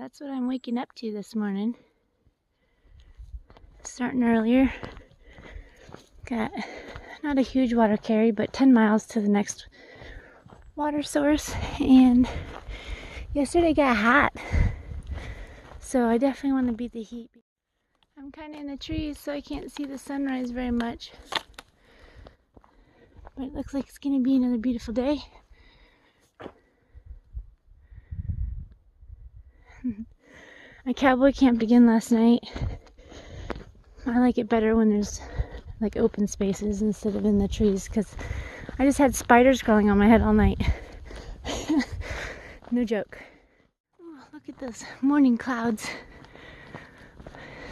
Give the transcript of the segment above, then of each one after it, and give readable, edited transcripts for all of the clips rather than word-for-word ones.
That's what I'm waking up to this morning. Starting earlier. Got not a huge water carry, but 10 miles to the next water source. And yesterday got hot, so I definitely want to beat the heat. I'm kind of in the trees, so I can't see the sunrise very much. But it looks like it's going to be another beautiful day. I cowboy camped again last night. I like it better when there's like open spaces instead of in the trees, because I just had spiders crawling on my head all night. No joke. Oh, look at those morning clouds.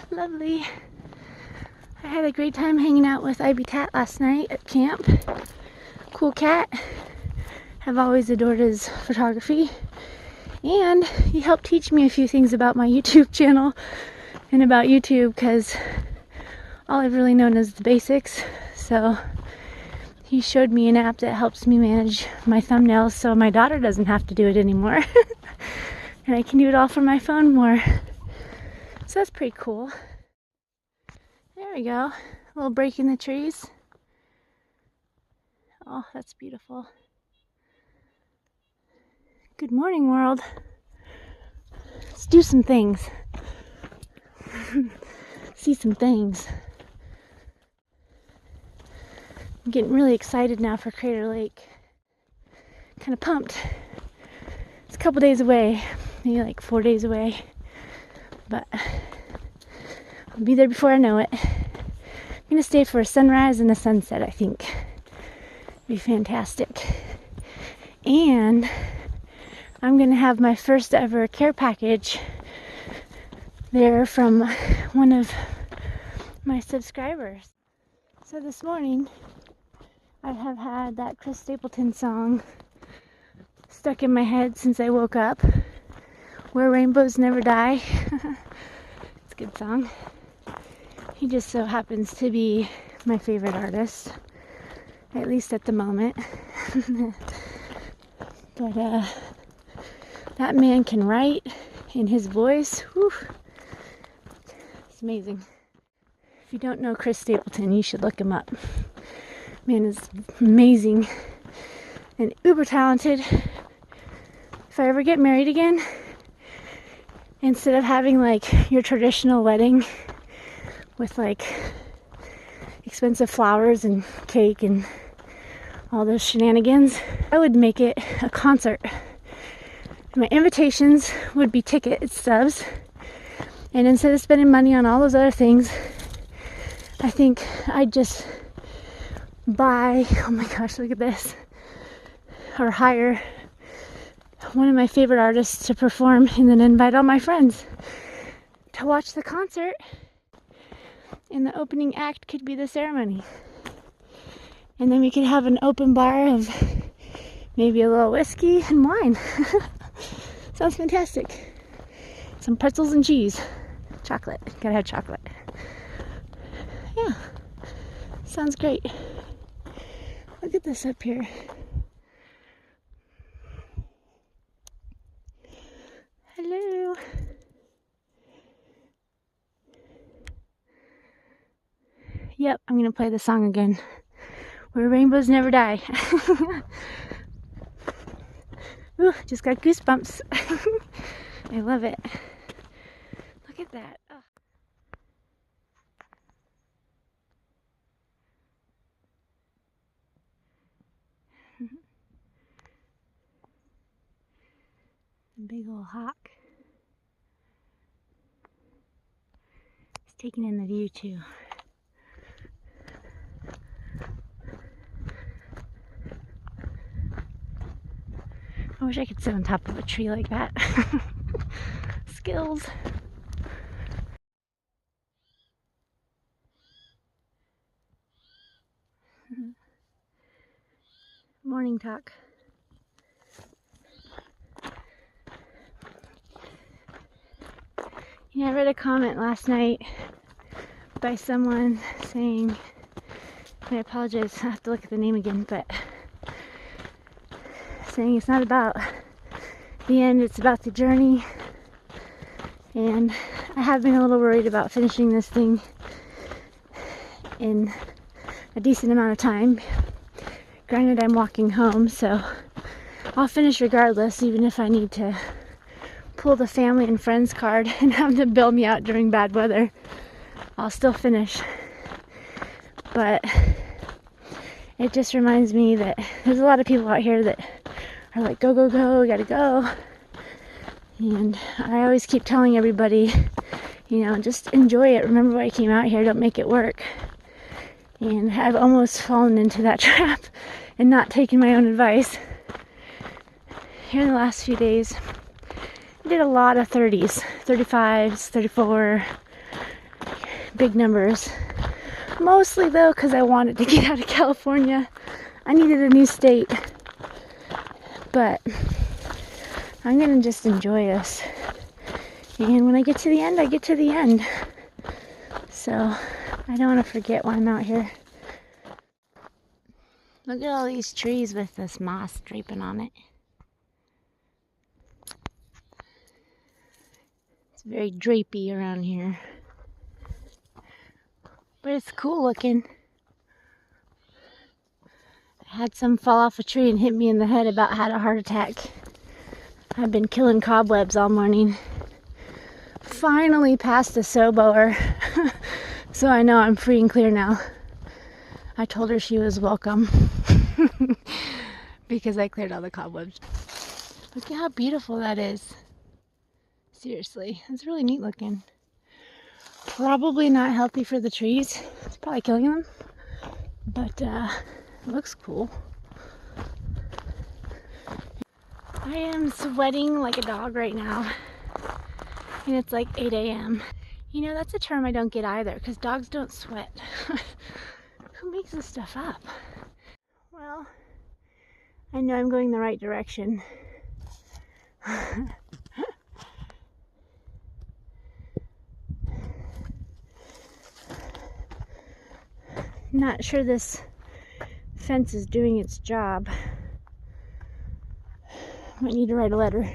Lovely. I had a great time hanging out with Ivy Tat last night at camp. Cool cat. Have always adored his photography. And he helped teach me a few things about my YouTube channel and about YouTube, because all I've really known is the basics. So he showed me an app that helps me manage my thumbnails so my daughter doesn't have to do it anymore. And I can do it all from my phone more. So that's pretty cool. There we go. A little break in the trees. Oh, that's beautiful. Good morning, world. Let's do some things. See some things. I'm getting really excited now for Crater Lake. Kind of pumped. It's a couple days away, maybe like 4 days away. But I'll be there before I know it. I'm going to stay for a sunrise and a sunset, I think. It'll be fantastic. And I'm going to have my first ever care package there from one of my subscribers. So this morning, I have had that Chris Stapleton song stuck in my head since I woke up. Where Rainbows Never Die. It's a good song. He just so happens to be my favorite artist, at least at the moment. But that man can write in his voice. Whew. It's amazing. If you don't know Chris Stapleton, you should look him up. Man is amazing and uber talented. If I ever get married again, instead of having like your traditional wedding with like expensive flowers and cake and all those shenanigans, I would make it a concert. My invitations would be ticket stubs, and instead of spending money on all those other things, I think I'd just buy, oh my gosh, look at this, or hire one of my favorite artists to perform, and then invite all my friends to watch the concert, and the opening act could be the ceremony. And then we could have an open bar of maybe a little whiskey and wine. Sounds fantastic. Some pretzels and cheese. Chocolate. Gotta have chocolate. Yeah. Sounds great. Look at this up here. Hello. Yep, I'm gonna play the song again. Where Rainbows Never Die. Ooh, just got goosebumps. I love it. Look at that. Oh. Big old hawk. He's taking in the view too. I wish I could sit on top of a tree like that. Skills. Morning talk. Yeah, I read a comment last night by someone saying, I apologize, I have to look at the name again, but saying it's not about the end, it's about the journey. And I have been a little worried about finishing this thing in a decent amount of time. Granted, I'm walking home, so I'll finish regardless, even if I need to pull the family and friends card and have them bail me out during bad weather. I'll still finish. But it just reminds me that there's a lot of people out here that are like, go, go, go, we gotta go. And I always keep telling everybody, you know, just enjoy it. Remember why you came out here, don't make it work. And I've almost fallen into that trap and not taken my own advice. Here in the last few days, I did a lot of 30s, 35s, 34, big numbers. Mostly though, because I wanted to get out of California. I needed a new state. But I'm gonna just enjoy this. And when I get to the end, I get to the end. So I don't want to forget why I'm out here. Look at all these trees with this moss draping on it. It's very drapey around here. But it's cool looking. I had some fall off a tree and hit me in the head, about had a heart attack. I've been killing cobwebs all morning. Finally passed a sow blower. So I know I'm free and clear now. I told her she was welcome. Because I cleared all the cobwebs. Look at how beautiful that is. Seriously, it's really neat looking. Probably not healthy for the trees. It's probably killing them. But it looks cool. I am sweating like a dog right now. And it's like 8 a.m. You know, that's a term I don't get either, because dogs don't sweat. Who makes this stuff up? Well, I know I'm going the right direction. Not sure this fence is doing its job. Might need to write a letter.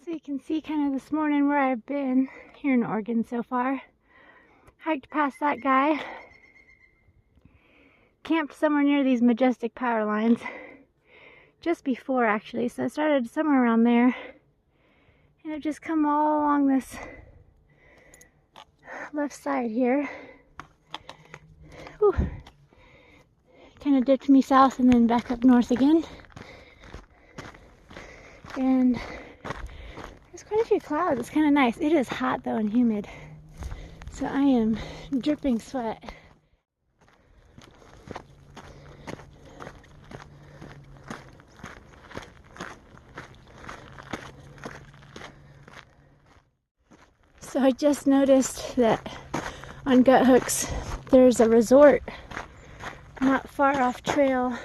So you can see kind of this morning where I've been here in Oregon so far. Hiked past that guy. Camped somewhere near these majestic power lines. Just before actually, so I started somewhere around there. And I've just come all along this left side here. Whew. Kind of dipped me south and then back up north again. And there's quite a few clouds. It's kind of nice. It is hot though and humid. So I am dripping sweat. So I just noticed that on Gut Hooks there's a resort not far off trail.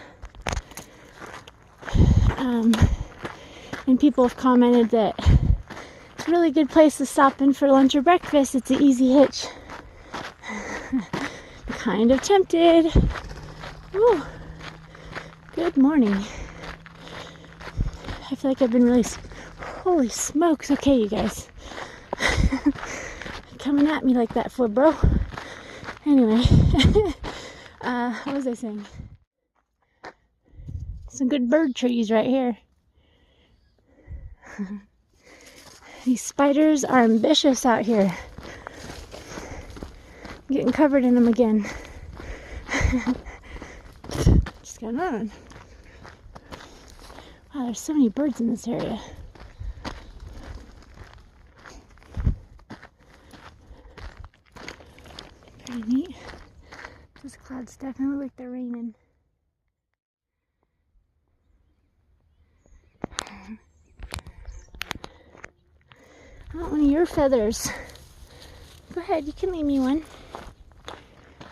And people have commented that it's a really good place to stop in for lunch or breakfast. It's an easy hitch. Kind of tempted. Ooh, good morning. I feel like I've been really... Holy smokes. Okay, you guys. Coming at me like that for, bro. Anyway. What was I saying? Some good bird trees right here. These spiders are ambitious out here. I'm getting covered in them again. Just got on. Wow, there's so many birds in this area. Pretty neat. Those clouds definitely look like they're raining. I want one of your feathers. Go ahead, you can leave me one.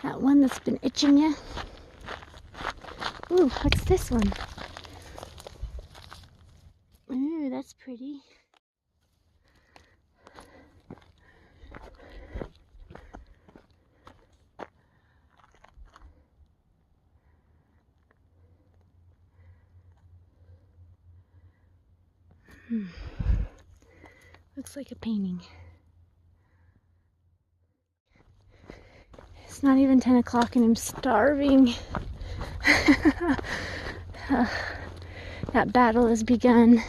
That one that's been itching you. Ooh, what's this one? Ooh, that's pretty. Looks like a painting. It's not even 10 o'clock and I'm starving. That battle has begun.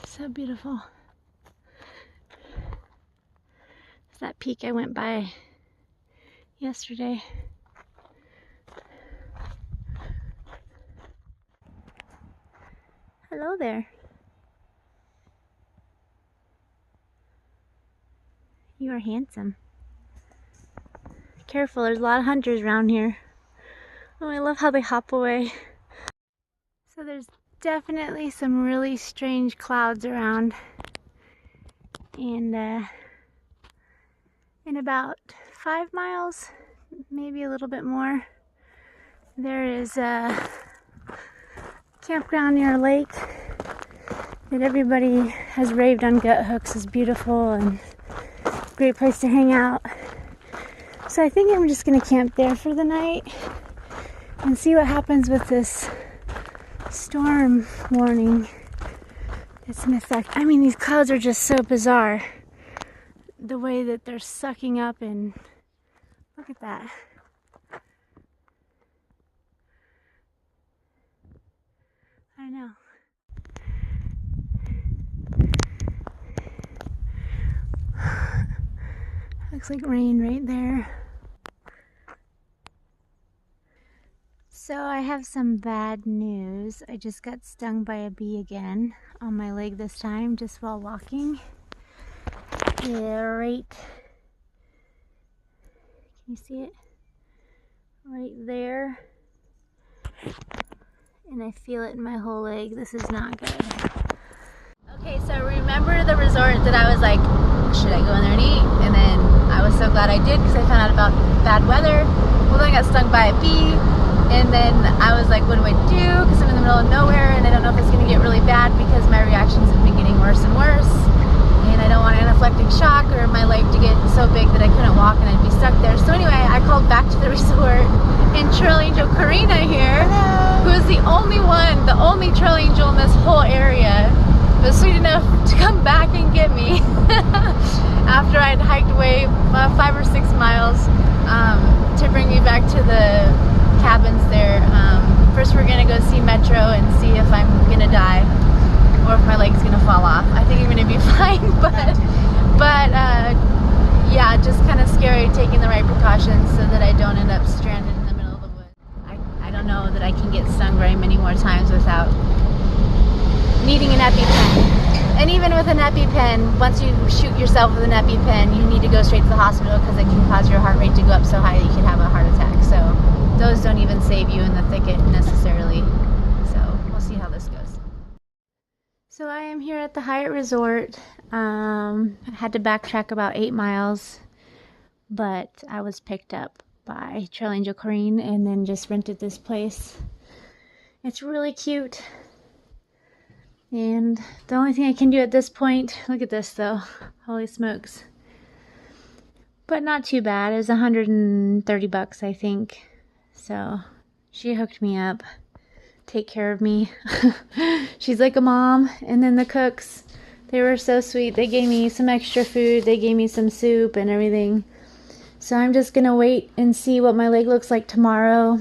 So beautiful. It's that peak I went by yesterday. Hello there. You are handsome. Careful, there's a lot of hunters around here. Oh, I love how they hop away. So there's definitely some really strange clouds around. And in about 5 miles, maybe a little bit more, there is a campground near a lake that everybody has raved on gut hooks is beautiful and great place to hang out. So I think I'm just gonna camp there for the night and see what happens with this storm warning that's in effect. I mean, these clouds are just so bizarre. The way that they're sucking up, and look at that. I don't know. Looks like rain right there. So I have some bad news. I just got stung by a bee again on my leg this time, just while walking. Yeah, right. Can you see it? Right there. And I feel it in my whole leg. This is not good. Okay, so remember the resort that I was like, should I go in there and eat? And then I was so glad I did because I found out about bad weather. Well, then I got stung by a bee. And then I was like, what do I do? Because I'm in the middle of nowhere and I don't know if it's going to get really bad because my reactions have been getting worse and worse. And I don't want anaphylactic shock or my leg to get so big that I couldn't walk and I'd be stuck there. So anyway, I called back to the resort, and Trail Angel Karina here, who is the only one, the only trail angel in this whole area, was sweet enough to come back and get me after I'd hiked away 5 or 6 miles to bring me back to the cabins there. First we're gonna go see Metro and see if I'm gonna die or if my leg's gonna fall off. I think I'm gonna be fine, but yeah, just kind of scary taking the right precautions so that I don't end up stranded in the middle of the woods. I don't know that I can get stung very many more times without needing an EpiPen. And even with an EpiPen, once you shoot yourself with an EpiPen, you need to go straight to the hospital because it can cause your heart rate to go up so high that you can have a heart attack. So those don't even save you in the thicket necessarily. So we'll see how this goes. So I am here at the Hyatt Resort. I had to backtrack about 8 miles, but I was picked up by Trail Angel Corrine and then just rented this place. It's really cute. And the only thing I can do at this point, look at this though, holy smokes. But not too bad. It was $130 I think. So she hooked me up, take care of me. She's like a mom. And then the cooks, they were so sweet. They gave me some extra food. They gave me some soup and everything. So I'm just gonna wait and see what my leg looks like tomorrow.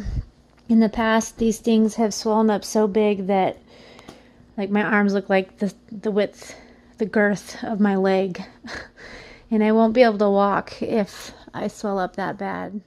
In the past, these things have swollen up so big that like my arms look like the width, the girth of my leg. And I won't be able to walk if I swell up that bad.